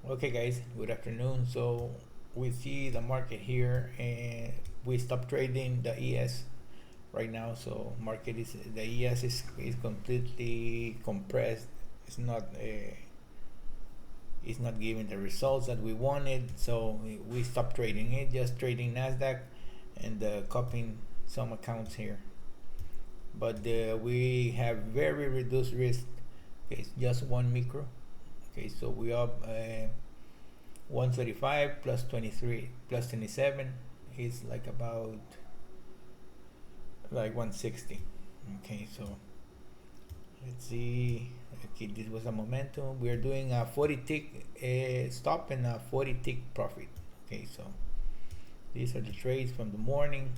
Okay guys, good afternoon. So we see the market here and we stopped trading the ES right now. So market is the ES is completely compressed. It's not giving the results that we wanted. So we stopped trading it, just trading Nasdaq and copying some accounts here. But we have very reduced risk. Okay, it's just one micro. Okay, so we up 135 plus 23 plus 27 is like about like 160. Okay, so let's see. Okay, this was a momentum. We are doing a 40 tick stop and a 40 tick profit. Okay, so these are the trades from the morning.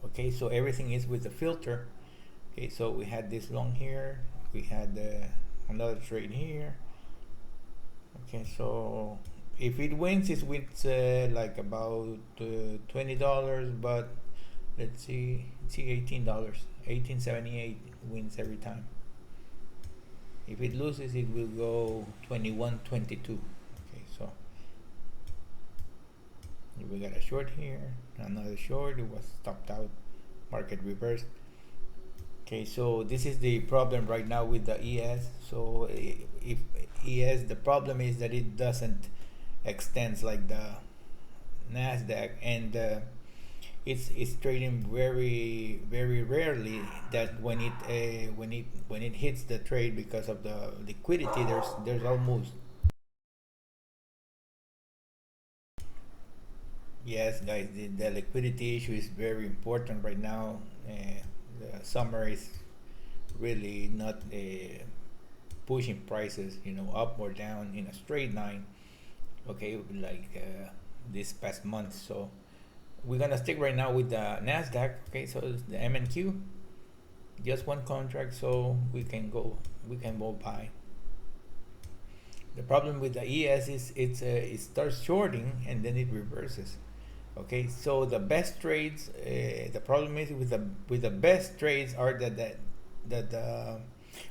Okay, so everything is with the filter. Okay, so we had this long here, we had another trade here. Okay, so if it wins, it's with like about $20, but let's see $18, 18.78 wins every time. If it loses, it will go 21.22. Okay, so we got a short here, another short. It was stopped out, market reversed. Okay, so this is the problem right now with the ES. So if ES, the problem is that it doesn't extends like the Nasdaq, and it's trading very rarely. That when it hits the trade, because of the liquidity, there's almost, yes guys, the liquidity issue is very important right now. The summer is really not pushing prices, up or down in a straight line. Okay, like this past month. So we're gonna stick right now with the Nasdaq. Okay, so it's the MNQ, just one contract, so we can go buy. The problem with the ES is it starts shorting and then it reverses. Okay, so the best trades, the problem is with the best trades are that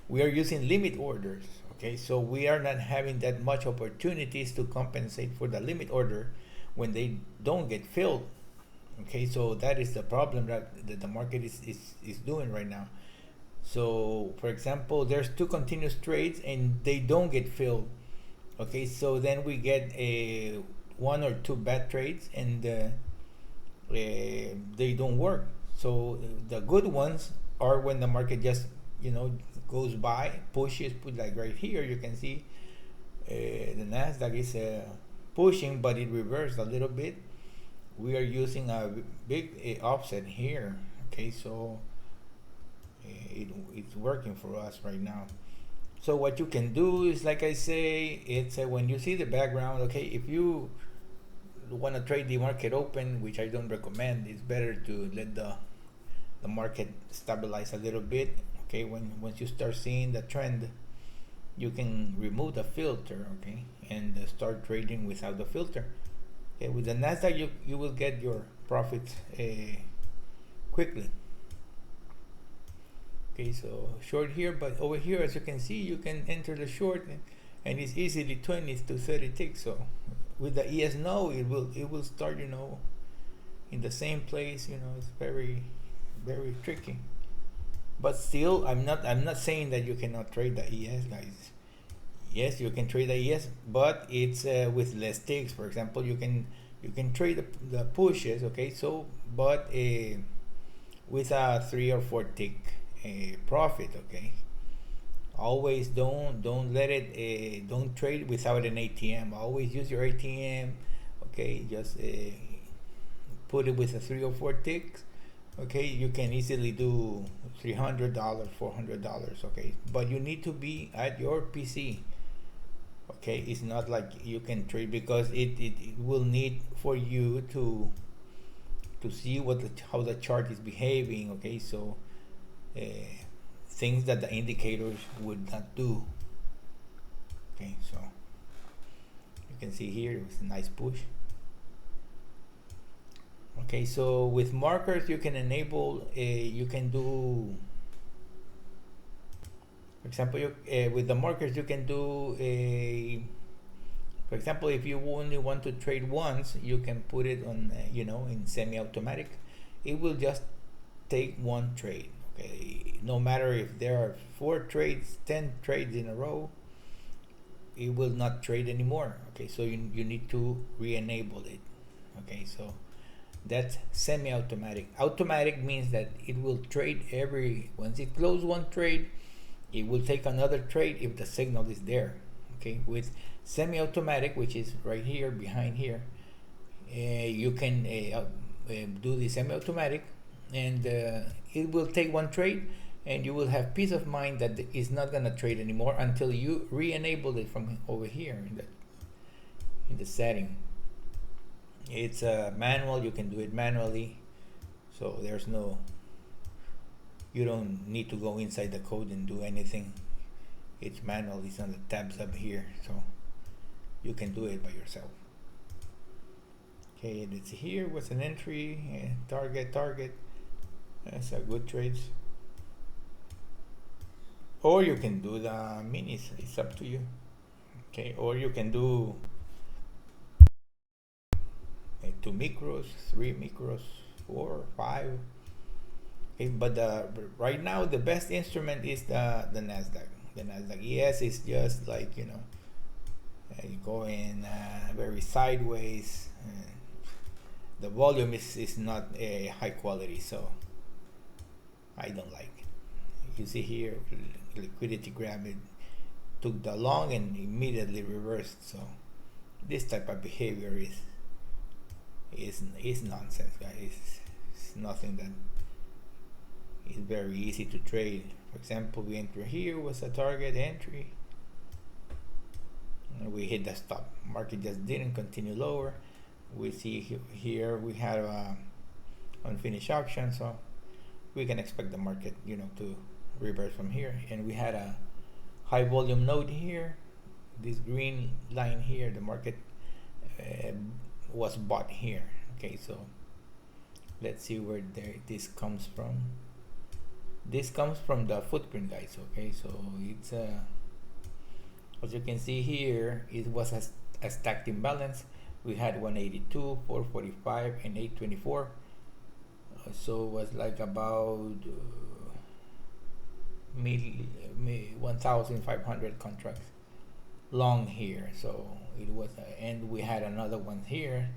we are using limit orders. Okay, so we are not having that much opportunities to compensate for the limit order when they don't get filled. Okay, so that is the problem that the market is doing right now. So for example, there's two continuous trades and they don't get filled. Okay, so then we get a one or two bad trades, and they don't work. So the good ones are when the market just goes by, pushes, put like right here. You can see the Nasdaq is pushing, but it reversed a little bit. We are using a big offset here. Okay, so it's working for us right now. So what you can do is, like I say, it's when you see the background. Okay, if you want to trade the market open, which I don't recommend, it's better to let the market stabilize a little bit. Okay, once you start seeing the trend, you can remove the filter. Okay, and start trading without the filter. Okay, with the Nasdaq, you will get your profits quickly. Okay, so short here, but over here, as you can see, you can enter the short, and it's easily 20 to 30 ticks. So with the ES, no, it will start in the same place. It's very tricky. But still, I'm not saying that you cannot trade the ES, guys. Yes, you can trade the ES, but it's with less ticks. For example, you can trade the pushes. Okay, so but with a 3 or 4 tick profit. Okay, always don't let it don't trade without an ATM. Always use your ATM. Okay, just put it with a 3 or 4 ticks. Okay, you can easily do $300, $400. Okay, but you need to be at your PC. Okay, it's not like you can trade, because it will need for you to see how the chart is behaving. Okay, so uh, things that the indicators would not do. Okay, so you can see here it was a nice push. Okay, so with markers you can enable you can do For example, with the markers you can do a, for example, if you only want to trade once, you can put it on, in semi-automatic. It will just take one trade. Okay, no matter if there are 4 trades, 10 trades in a row, it will not trade anymore. Okay, so you need to re-enable it. Okay, so that's semi-automatic. Automatic means that it will trade once it closes one trade, it will take another trade if the signal is there. Okay, with semi-automatic, which is right here behind here, you can do the semi-automatic, and it will take one trade, and you will have peace of mind that it's not gonna trade anymore until you re-enable it from over here in the setting. It's manual. You can do it manually, so there's no, you don't need to go inside the code and do anything. It's manual. It's on the tabs up here, so you can do it by yourself. Okay, and it's here with an entry, target. That's a good trades. Or you can do the minis. It's up to you. Okay, or you can do 2 micros, 3 micros, 4, 5. Okay, but right now the best instrument is the Nasdaq. The Nasdaq ES is just like, you go in very sideways. The volume is not high quality, so I don't like it. You see here, liquidity grab, it took the long and immediately reversed. So this type of behavior is nonsense, guys. It's nothing that is very easy to trade. For example, we enter here was a target entry, and we hit the stop. Market just didn't continue lower. We see here we had a unfinished auction, so we can expect the market, to reverse from here. And we had a high volume node here. This green line here, the market was bought here. Okay, so let's see where this comes from. This comes from the footprint, guys. Okay, so it's as you can see here, it was a stacked imbalance. We had 182, 445, and 824. So it was like about 1,500 contracts long here. So it was, and we had another one here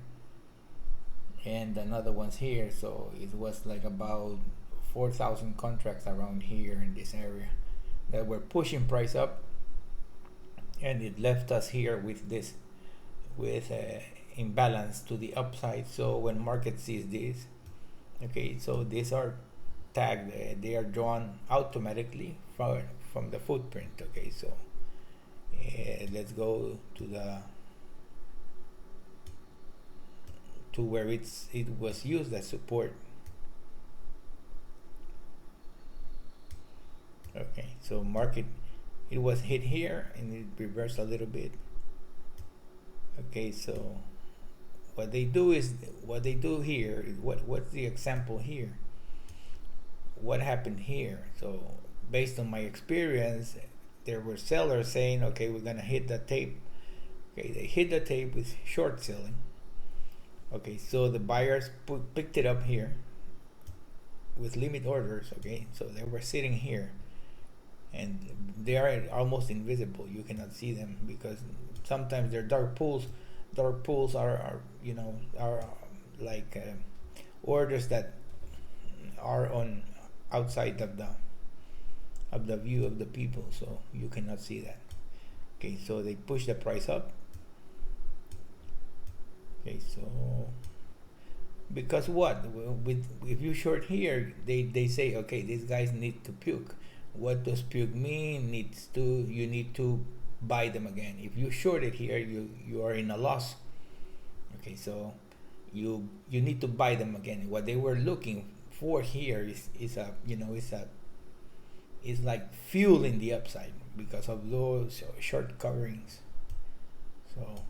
and another one's here. So it was like about 4,000 contracts around here in this area that were pushing price up, and it left us here with this, with imbalance to the upside. So when market sees this, okay, so these are tagged, they are drawn automatically from the footprint. Okay, so let's go to where it was used as support. Okay, so market, it was hit here and it reversed a little bit. Okay, so what they do here is what's the example here? What happened here? So based on my experience, there were sellers saying, okay, we're gonna hit the tape. Okay, they hit the tape with short selling. Okay, so the buyers picked it up here with limit orders. Okay, so they were sitting here, and they are almost invisible. You cannot see them because sometimes they're dark pools. Dark pools are like orders that are on outside of the view of the people, so you cannot see that. Okay, so they push the price up. Okay, so because if you short here, they say, okay, these guys need to puke. What does puke mean? You need to buy them again. If you short it here, you are in a loss. Okay, so you need to buy them again. What they were looking for here is like fuel in the upside because of those short coverings. So,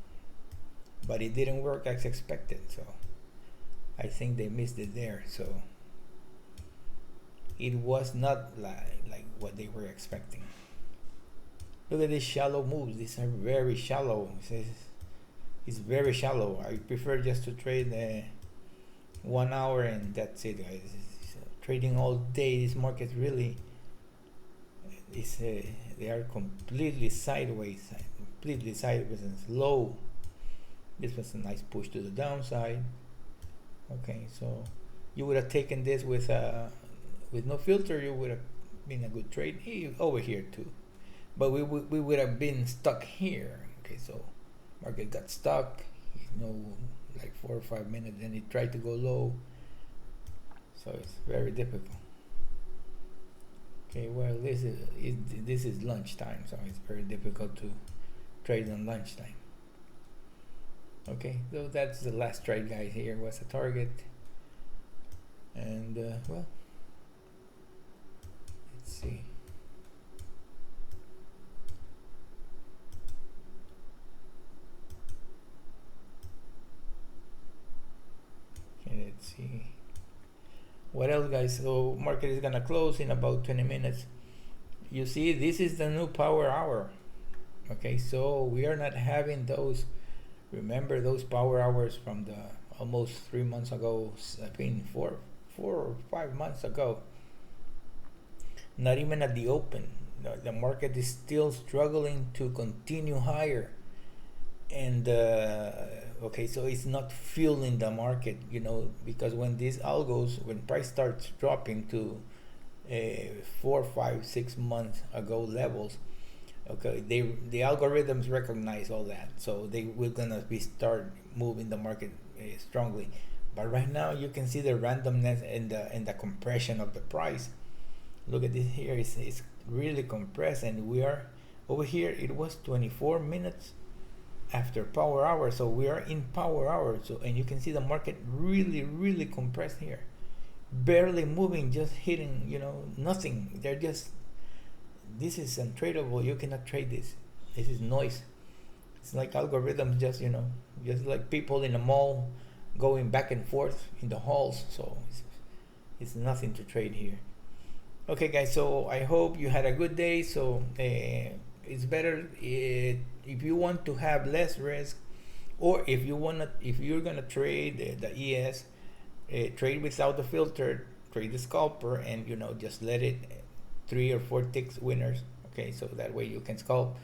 but it didn't work as expected. So I think they missed it there. So it was not like what they were expecting. Look at these shallow moves. These are very shallow. It's very shallow. I prefer just to trade 1 hour and that's it, guys. Trading all day, this market really is. They are completely sideways, and slow. This was a nice push to the downside. Okay, so you would have taken this with no filter. You would have been a good trade over here too, but we would have been stuck here. Okay, so market got stuck, like 4 or 5 minutes, and it tried to go low, so it's very difficult. Okay, well, this is lunchtime, so it's very difficult to trade on lunchtime. Okay, so that's the last trade, guys. Here was a target, and well, let's see. Okay, let's see what else, guys. So market is gonna close in about 20 minutes. You see, this is the new power hour. Okay, so we are not having those. Remember those power hours from the almost 3 months ago? I mean, 4 or 5 months ago. Not even at the open. The market is still struggling to continue higher, and okay, so it's not fueling the market, because when these algos, when price starts dropping to 4, 5, 6 months ago levels, okay, the algorithms recognize all that, so we're gonna start moving the market strongly. But right now you can see the randomness and the compression of the price. Look at this here. It's really compressed, and we are over here. It was 24 minutes after power hour, so we are in power hour. So, and you can see the market really compressed here, barely moving, just hitting nothing. This is untradeable. You cannot trade this. This is noise. It's like algorithms, just like people in a mall going back and forth in the halls. So it's nothing to trade here. Okay, guys, so I hope you had a good day. So it's better if you want to have less risk, or if you're gonna trade the ES, trade without the filter, trade the scalper, and just let it 3 or 4 ticks winners. Okay, so that way you can scalp.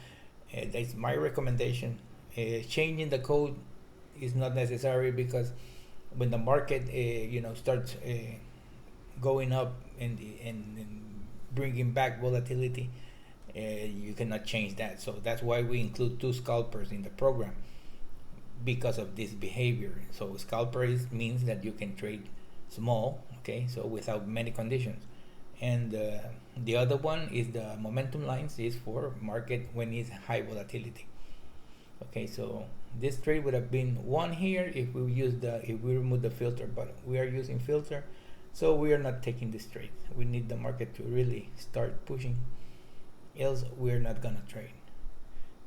That's my recommendation. Changing the code is not necessary, because when the market starts going up and bringing back volatility, you cannot change that. So that's why we include 2 scalpers in the program, because of this behavior. So scalper means that you can trade small, okay, so without many conditions. And the other one is the momentum lines, is for market when it's high volatility. Okay, so this trade would have been 1 here if we remove the filter, but we are using filter, so we are not taking this trade. We need the market to really start pushing, else we're not gonna trade.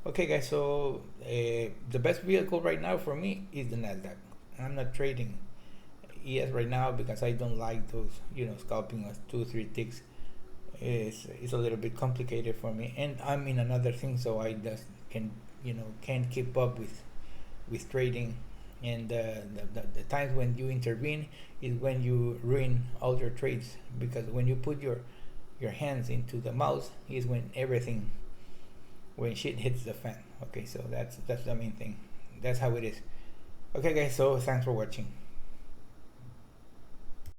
Okay, guys, so the best vehicle right now for me is the Nasdaq. I'm not trading ES right now because I don't like those scalping us 2 or 3 ticks. It's a little bit complicated for me, and I'm in another thing, so I just can't keep up with trading. And the times when you intervene is when you ruin all your trades, because when you put your hands into the mouse is when shit hits the fan. Okay, so that's the main thing. That's how it is. Okay, guys, so thanks for watching.